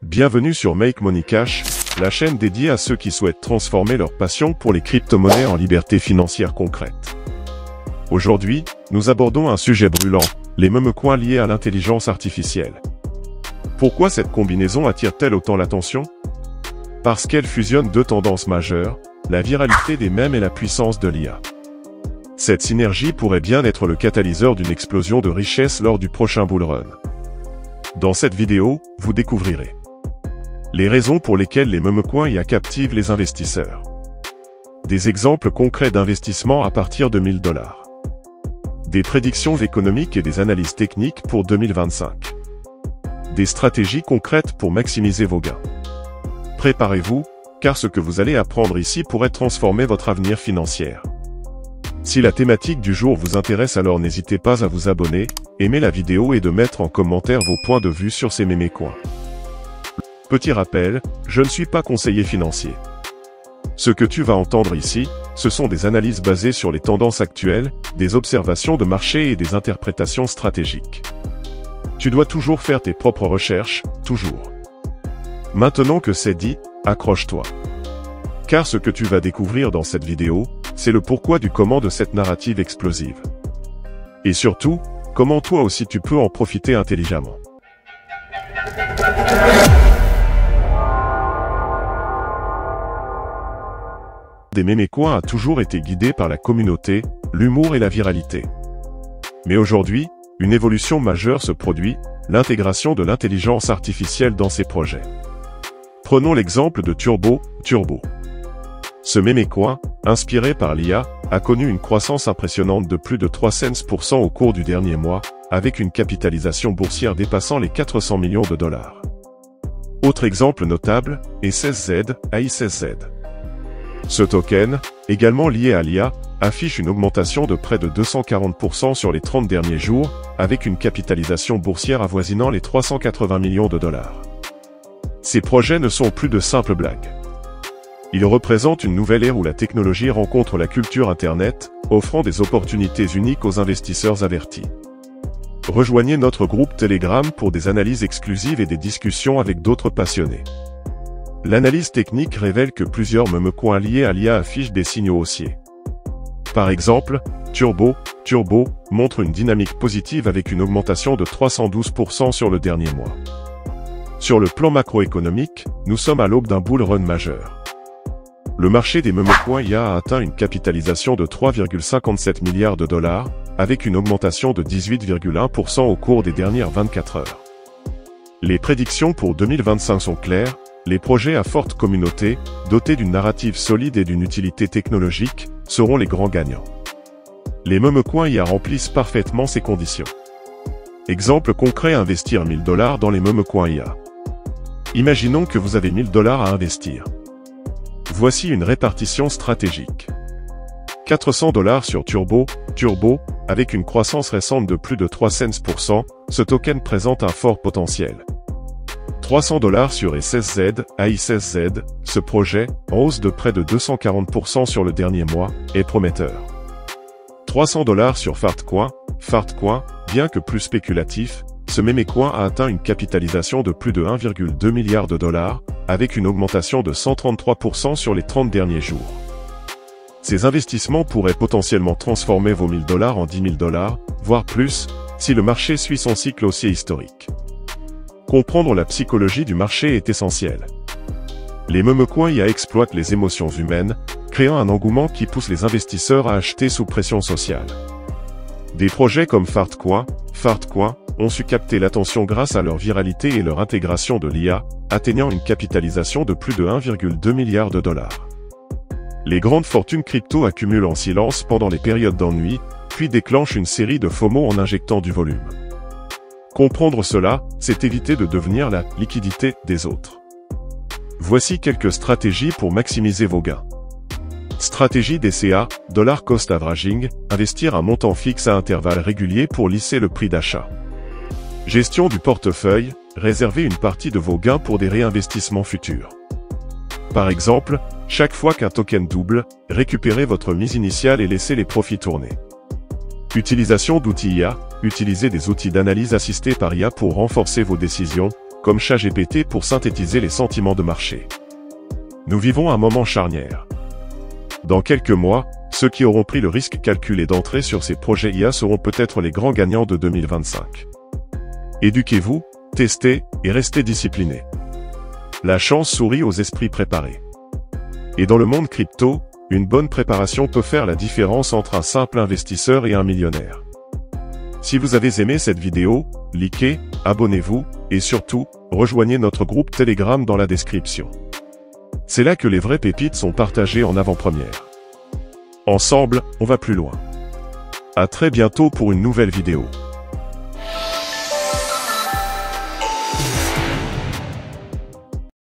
Bienvenue sur Make Money Cash, la chaîne dédiée à ceux qui souhaitent transformer leur passion pour les crypto-monnaies en liberté financière concrète. Aujourd'hui, nous abordons un sujet brûlant, les meme-coins liés à l'intelligence artificielle. Pourquoi cette combinaison attire-t-elle autant l'attention? Parce qu'elle fusionne deux tendances majeures, la viralité des mèmes et la puissance de l'IA. Cette synergie pourrait bien être le catalyseur d'une explosion de richesse lors du prochain bull run. Dans cette vidéo, vous découvrirez les raisons pour lesquelles les meme-coins IA captivent les investisseurs. Des exemples concrets d'investissement à partir de 1000 $. Des prédictions économiques et des analyses techniques pour 2025. Des stratégies concrètes pour maximiser vos gains. Préparez-vous, car ce que vous allez apprendre ici pourrait transformer votre avenir financier. Si la thématique du jour vous intéresse, alors n'hésitez pas à vous abonner, aimer la vidéo et de mettre en commentaire vos points de vue sur ces meme-coins. Petit rappel, je ne suis pas conseiller financier. Ce que tu vas entendre ici, ce sont des analyses basées sur les tendances actuelles, des observations de marché et des interprétations stratégiques. Tu dois toujours faire tes propres recherches, toujours. Maintenant que c'est dit, accroche-toi. Car ce que tu vas découvrir dans cette vidéo, c'est le pourquoi du comment de cette narrative explosive. Et surtout, comment toi aussi tu peux en profiter intelligemment. Des meme-coins a toujours été guidé par la communauté, l'humour et la viralité. Mais aujourd'hui, une évolution majeure se produit, l'intégration de l'intelligence artificielle dans ces projets. Prenons l'exemple de Turbo. Ce meme-coin, inspiré par l'IA, a connu une croissance impressionnante de plus de 300% au cours du dernier mois, avec une capitalisation boursière dépassant les 400 millions de $. Autre exemple notable, A16Z, AI16Z. Ce token, également lié à l'IA, affiche une augmentation de près de 240% sur les 30 derniers jours, avec une capitalisation boursière avoisinant les 380 millions de $. Ces projets ne sont plus de simples blagues. Ils représentent une nouvelle ère où la technologie rencontre la culture Internet, offrant des opportunités uniques aux investisseurs avertis. Rejoignez notre groupe Telegram pour des analyses exclusives et des discussions avec d'autres passionnés. L'analyse technique révèle que plusieurs meme-coins liés à l'IA affichent des signaux haussiers. Par exemple, Turbo montre une dynamique positive avec une augmentation de 312% sur le dernier mois. Sur le plan macroéconomique, nous sommes à l'aube d'un bull run majeur. Le marché des meme-coins IA a atteint une capitalisation de 3,57 milliards de $, avec une augmentation de 18,1% au cours des dernières 24 heures. Les prédictions pour 2025 sont claires, les projets à forte communauté, dotés d'une narrative solide et d'une utilité technologique, seront les grands gagnants. Les meme-coins IA remplissent parfaitement ces conditions. Exemple concret, investir 1000 $ dans les meme-coins IA. Imaginons que vous avez 1000 $ à investir. Voici une répartition stratégique. 400 $ sur Turbo, avec une croissance récente de plus de 300%, ce token présente un fort potentiel. 300 $ sur A16Z, AI16Z, ce projet, en hausse de près de 240% sur le dernier mois, est prometteur. 300 $ sur Fartcoin, bien que plus spéculatif, ce meme-coin a atteint une capitalisation de plus de 1,2 milliard de $, avec une augmentation de 133% sur les 30 derniers jours. Ces investissements pourraient potentiellement transformer vos 1000 $ en 10 000 $, voire plus, si le marché suit son cycle haussier historique. Comprendre la psychologie du marché est essentiel. Les meme-coins IA exploitent les émotions humaines, créant un engouement qui pousse les investisseurs à acheter sous pression sociale. Des projets comme Fartcoin ont su capter l'attention grâce à leur viralité et leur intégration de l'IA, atteignant une capitalisation de plus de 1,2 milliard de $. Les grandes fortunes crypto accumulent en silence pendant les périodes d'ennui, puis déclenchent une série de FOMO en injectant du volume. Comprendre cela, c'est éviter de devenir la liquidité des autres. Voici quelques stratégies pour maximiser vos gains. Stratégie DCA, Dollar Cost Averaging, investir un montant fixe à intervalles réguliers pour lisser le prix d'achat. Gestion du portefeuille, réservez une partie de vos gains pour des réinvestissements futurs. Par exemple, chaque fois qu'un token double, récupérez votre mise initiale et laissez les profits tourner. Utilisation d'outils IA, utilisez des outils d'analyse assistés par IA pour renforcer vos décisions, comme ChatGPT pour synthétiser les sentiments de marché. Nous vivons un moment charnière. Dans quelques mois, ceux qui auront pris le risque calculé d'entrer sur ces projets IA seront peut-être les grands gagnants de 2025. Éduquez-vous, testez, et restez disciplinés. La chance sourit aux esprits préparés. Et dans le monde crypto, une bonne préparation peut faire la différence entre un simple investisseur et un millionnaire. Si vous avez aimé cette vidéo, likez, abonnez-vous, et surtout, rejoignez notre groupe Telegram dans la description. C'est là que les vraies pépites sont partagées en avant-première. Ensemble, on va plus loin. À très bientôt pour une nouvelle vidéo.